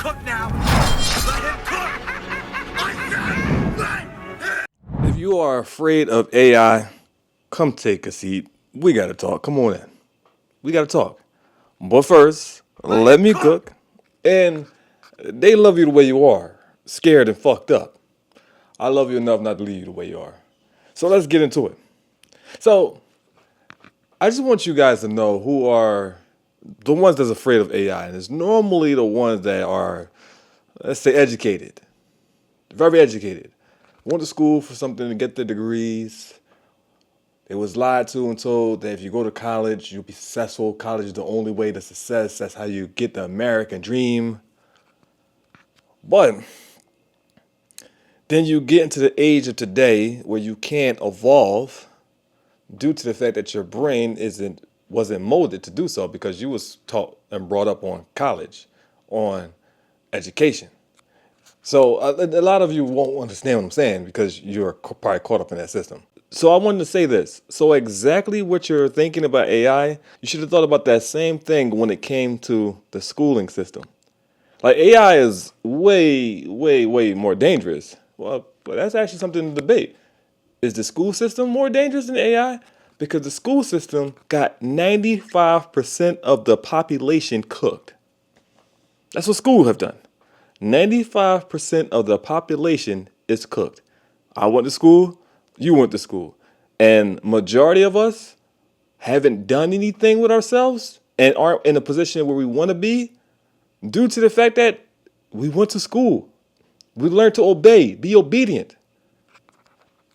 cook now. Let him cook. I said let him. If you are afraid of AI, come take a seat. We gotta talk. Come on in. We gotta talk. But first, let me cook. And they love you the way you are, scared and fucked up. I love you enough not to leave you the way you are. So let's get into it. So I just want you guys to know who are the ones that's afraid of AI. And it's normally the ones that are, let's say, educated. Very educated. Went to school for something to get their degrees. They was lied to and told that if you go to college, you'll be successful. College is the only way to success. That's how you get the American dream. But then you get into the age of today where you can't evolve due to the fact that your brain wasn't molded to do so because you was taught and brought up on college, on education. So a lot of you won't understand what I'm saying because you're probably caught up in that system. So I wanted to say this. So exactly what you're thinking about AI, you should have thought about that same thing when it came to the schooling system. Like AI is way, way, way more dangerous. Well, but that's actually something to debate. Is the school system more dangerous than AI? Because the school system got 95% of the population cooked. That's what school have done. 95% of the population is cooked. I went to school, you went to school. And majority of us haven't done anything with ourselves and aren't in a position where we want to be due to the fact that we went to school. We learned to obey, be obedient.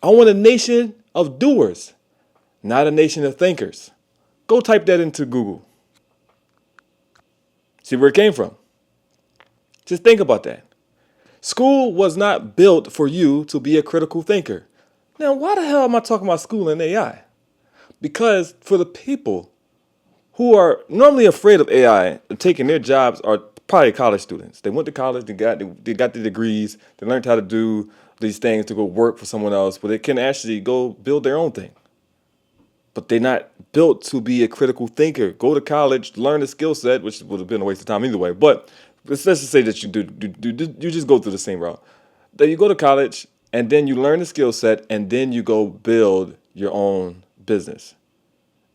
I want a nation of doers, not a nation of thinkers. Go type that into Google. See where it came from. Just think about that. School was not built for you to be a critical thinker. Now, why the hell am I talking about school and AI? Because for the people who are normally afraid of AI and taking their jobs are probably college students. They went to college, they got the degrees, they learned how to do these things to go work for someone else, but they can actually go build their own thing. But they're not built to be a critical thinker. Go to college, learn a skill set, which would have been a waste of time either way. But let's just say that you just go through the same route. That you go to college and then you learn the skill set and then you go build your own business,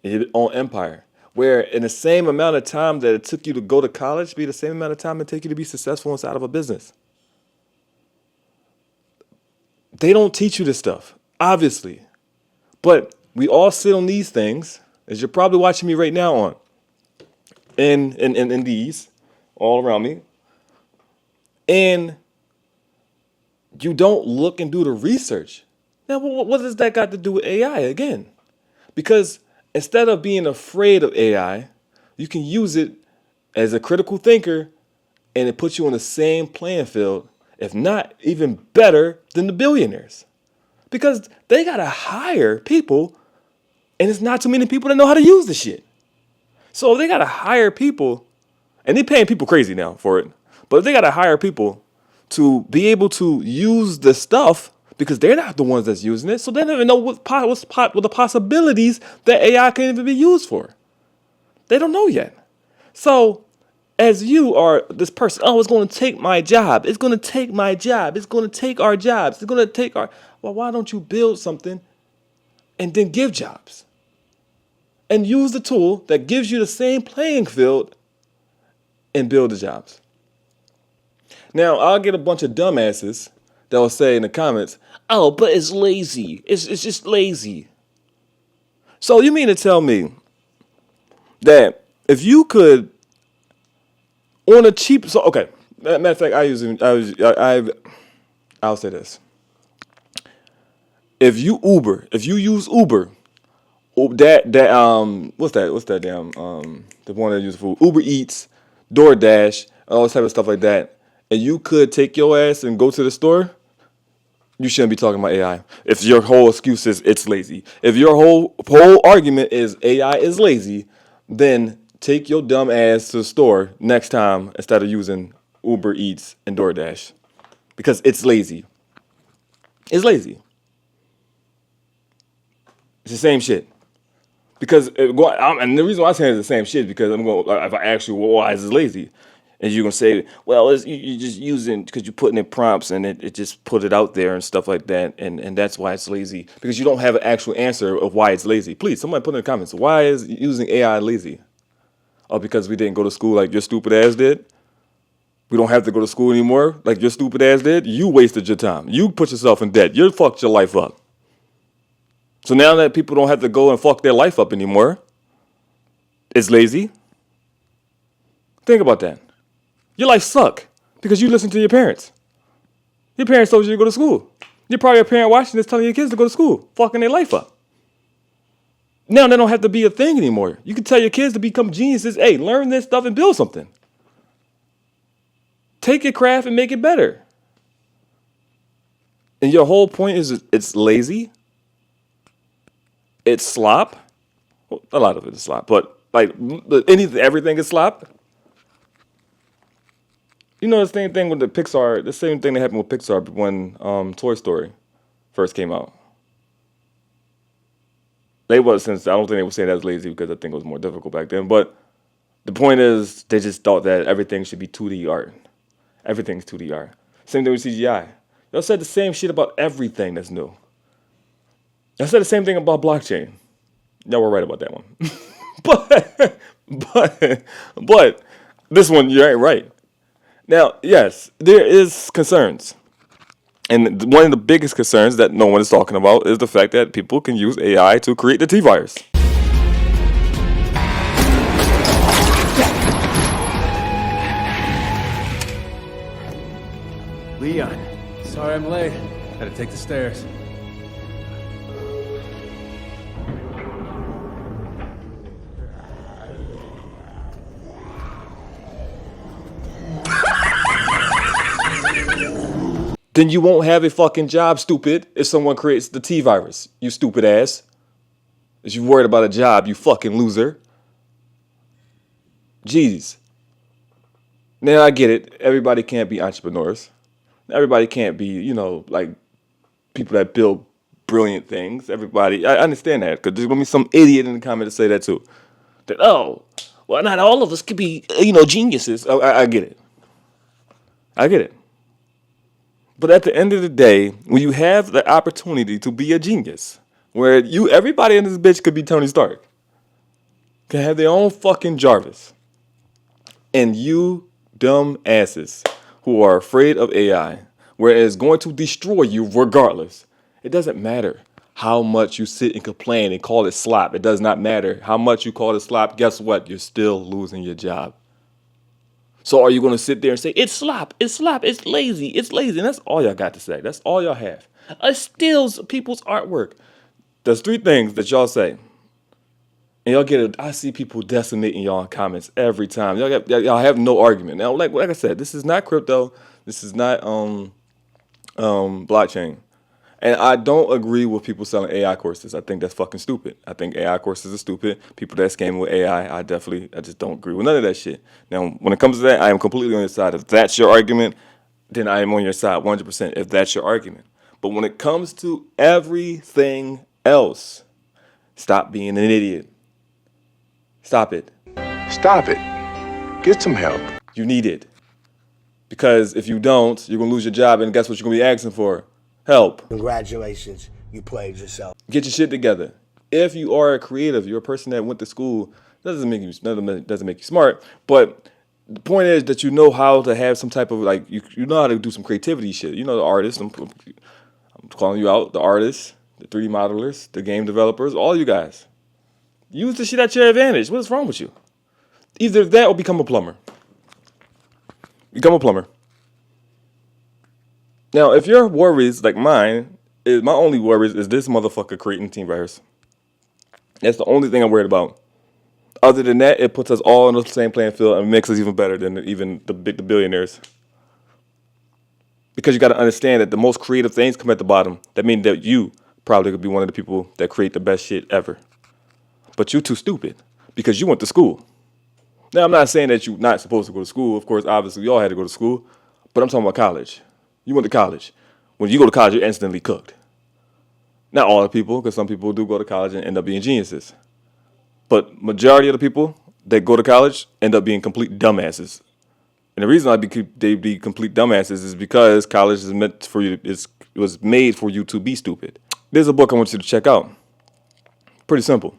your own empire. Where in the same amount of time that it took you to go to college, be the same amount of time it take you to be successful inside of a business. They don't teach you this stuff, obviously. But we all sit on these things, as you're probably watching me right now on, in these, all around me. And you don't look and do the research. Now, what does that got to do with AI again? Because instead of being afraid of AI, you can use it as a critical thinker and it puts you on the same playing field, if not even better than the billionaires. Because they got to hire people and it's not too many people that know how to use the shit. So they got to hire people and they're paying people crazy now for it. But they got to hire people to be able to use the stuff because they're not the ones that's using it. So they don't even know what the possibilities that AI can even be used for. They don't know yet. So as you are this person, oh, it's going to take my job. It's going to take my job. It's going to take our jobs. It's going to take our... Well, why don't you build something and then give jobs? And use the tool that gives you the same playing field and build the jobs. Now, I'll get a bunch of dumbasses that will say in the comments, oh, but it's lazy. It's just lazy. So you mean to tell me that if you could, on a cheap, so okay, matter of fact, I'll say this. If you use Uber, what's that damn, the one that uses food, Uber Eats, DoorDash, all this type of stuff like that, and you could take your ass and go to the store, you shouldn't be talking about AI. If your whole excuse is it's lazy, if your whole argument is AI is lazy, then take your dumb ass to the store next time instead of using Uber Eats and DoorDash because it's lazy. It's lazy. It's the same shit. Because and the reason why I'm saying it's the same shit is because I'm going. If I ask you, well, why is it lazy? And you're gonna say, well, you're just using because you're putting in prompts and it just put it out there and stuff like that, and that's why it's lazy because you don't have an actual answer of why it's lazy. Please, somebody put in the comments, why is using AI lazy? Oh, because we didn't go to school like your stupid ass did. We don't have to go to school anymore like your stupid ass did. You wasted your time. You put yourself in debt. You fucked your life up. So now that people don't have to go and fuck their life up anymore, it's lazy. Think about that. Your life suck because you listen to your parents. Your parents told you to go to school. You're probably a parent watching this telling your kids to go to school, fucking their life up. Now they don't have to be a thing anymore. You can tell your kids to become geniuses. Hey, learn this stuff and build something. Take your craft and make it better. And your whole point is it's lazy. It's slop. Well, a lot of it is slop, but like everything is slop. You know the same thing with the Pixar. The same thing that happened with Pixar when Toy Story first came out. They was since I don't think they would say that was lazy because I think it was more difficult back then. But the point is, they just thought that everything should be 2D art. Everything's 2D art. Same thing with CGI. Y'all said the same shit about everything that's new. Y'all said the same thing about blockchain. Y'all were right about that one. but this one you ain't right. Now, yes, there is concerns. And one of the biggest concerns that no one is talking about is the fact that people can use AI to create the T-virus. Leon, sorry I'm late. Had to take the stairs. Then you won't have a fucking job, stupid, if someone creates the T-virus, you stupid ass. If you worried about a job, you fucking loser. Jeez. Now I get it. Everybody can't be entrepreneurs. Everybody can't be, like people that build brilliant things. Everybody, I understand that because there's gonna be some idiot in the comment to say that too. That well, not all of us could be, geniuses. I get it. I get it. But at the end of the day, when you have the opportunity to be a genius, where everybody in this bitch could be Tony Stark, can have their own fucking Jarvis, and you dumb asses who are afraid of AI, where it is going to destroy you regardless. It doesn't matter how much you sit and complain and call it slop. It does not matter how much you call it slop. Guess what? You're still losing your job. So are you going to sit there and say, it's slop, it's lazy, it's lazy. And that's all y'all got to say. That's all y'all have. It steals people's artwork. There's three things that y'all say. And y'all get it. I see people decimating y'all in comments every time. Y'all have no argument. Now, like I said, this is not crypto. This is not blockchain. And I don't agree with people selling AI courses. I think that's fucking stupid. I think AI courses are stupid. People that scam with AI, I just don't agree with none of that shit. Now, when it comes to that, I am completely on your side. If that's your argument, then I am on your side 100% if that's your argument. But when it comes to everything else, stop being an idiot. Stop it. Stop it. Get some help. You need it. Because if you don't, you're going to lose your job, and guess what you're going to be asking for? Help. Congratulations, you played yourself. Get your shit together. If you are a creative, you're a person that went to school, doesn't make you smart, but the point is that you know how to have some type of, you know how to do some creativity shit. You know the artists, I'm calling you out, the artists, the 3D modelers, the game developers, all you guys. Use the shit at your advantage. What is wrong with you? Either that or become a plumber. Become a plumber. Now, if your worries, like mine, my only worries is this motherfucker creating T-virus. That's the only thing I'm worried about. Other than that, it puts us all on the same playing field and makes us even better than even the billionaires. Because you got to understand that the most creative things come at the bottom. That means that you probably could be one of the people that create the best shit ever. But you're too stupid because you went to school. Now, I'm not saying that you're not supposed to go to school. Of course, obviously, we all had to go to school. But I'm talking about college. You went to college. When you go to college, you're instantly cooked. Not all the people, because some people do go to college and end up being geniuses. But majority of the people that go to college end up being complete dumbasses. And the reason they be complete dumbasses is because college is meant for you. It was made for you to be stupid. There's a book I want you to check out. Pretty simple.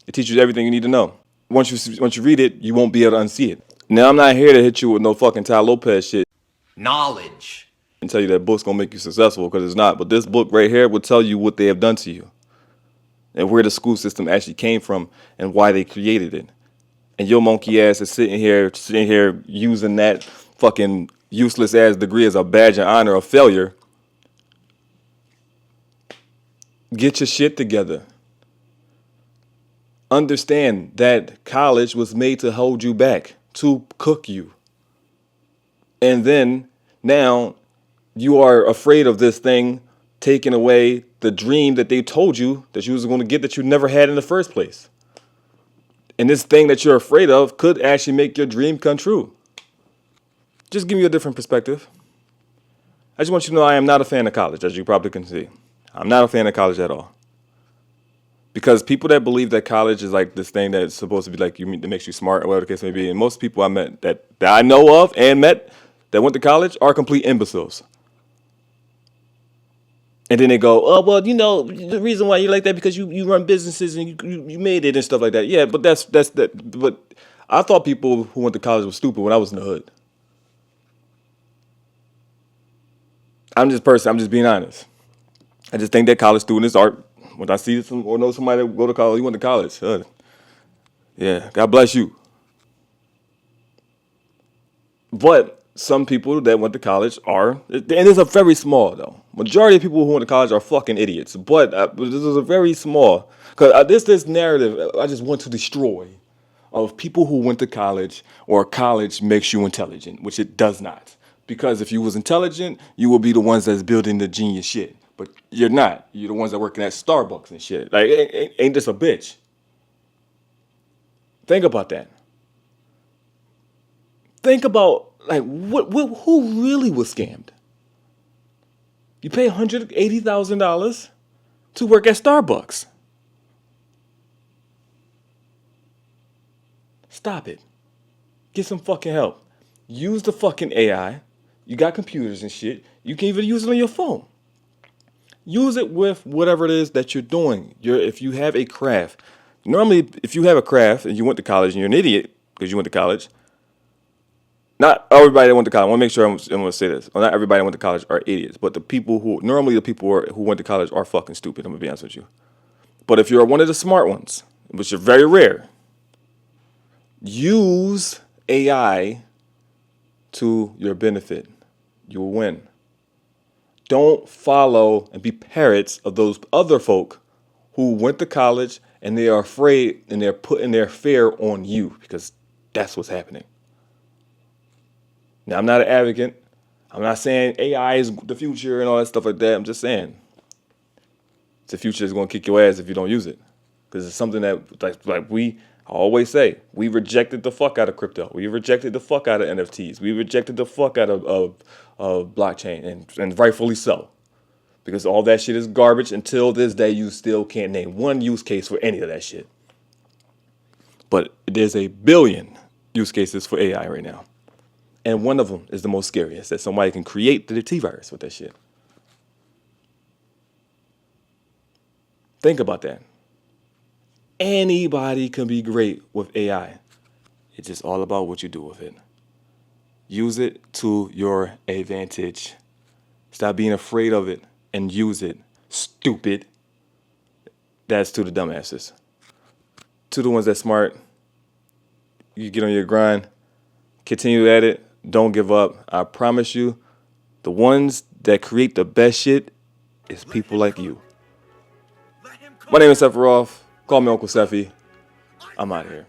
It teaches you everything you need to know. Once you read it, you won't be able to unsee it. Now, I'm not here to hit you with no fucking Ty Lopez shit Knowledge. and tell you that book's gonna make you successful, because it's not. But this book right here will tell you what they have done to you and where the school system actually came from and why they created it. And your monkey ass is sitting here using that fucking useless ass degree as a badge of honor of failure. Get your shit together. Understand that college was made to hold you back, to cook you. And then now you are afraid of this thing taking away the dream that they told you that you was going to get that you never had in the first place. And this thing that you're afraid of could actually make your dream come true. Just give me a different perspective. I just want you to know I am not a fan of college, as you probably can see. I'm not a fan of college at all. Because people that believe that college is like this thing that's supposed to be like that makes you smart or whatever the case may be, and most people I met that I know of and met that went to college are complete imbeciles. And then they go, oh, well, you know, the reason why you like that because you run businesses and you made it and stuff like that. Yeah, but that's that. But I thought people who went to college were stupid when I was in the hood. I'm just being honest. I just think that college students are, when I see some or know somebody that go to college, you went to college. Yeah, God bless you. But some people that went to college are, and it's a very small though. Majority of people who went to college are fucking idiots. But this is a very small, because this narrative I just want to destroy of people who went to college or college makes you intelligent, which it does not. Because if you was intelligent, you will be the ones that's building the genius shit. But you're not. You're the ones that working at Starbucks and shit. Like, ain't this a bitch? Think about that. Think about, like, who really was scammed? You pay $180,000 to work at Starbucks. Stop it. Get some fucking help. Use the fucking AI. You got computers and shit. You can even use it on your phone. Use it with whatever it is that you're doing. If you have a craft. Normally, if you have a craft and you went to college and you're an idiot because you went to college, not everybody that went to college. I want to make sure I'm going to say this. Well, not everybody that went to college are idiots, but the people who went to college are fucking stupid. I'm going to be honest with you. But if you're one of the smart ones, which are very rare, use AI to your benefit. You will win. Don't follow and be parrots of those other folk who went to college and they are afraid and they're putting their fear on you, because that's what's happening. Now, I'm not an advocate. I'm not saying AI is the future and all that stuff like that. I'm just saying the future is going to kick your ass if you don't use it, because it's something that, like I always say, we rejected the fuck out of crypto. We rejected the fuck out of NFTs. We rejected the fuck out of blockchain, and rightfully so. Because all that shit is garbage. Until this day, you still can't name one use case for any of that shit. But there's a billion use cases for AI right now. And one of them is the most scariest, that somebody can create the T-virus with that shit. Think about that. Anybody can be great with AI. It's just all about what you do with it. Use it to your advantage. Stop being afraid of it and use it. Stupid. That's to the dumbasses. To the ones that's smart, you get on your grind. Continue at it. Don't give up. I promise you, the ones that create the best shit is people like you. My name is Sephiroth. Call me Uncle Sephi. I'm out of here.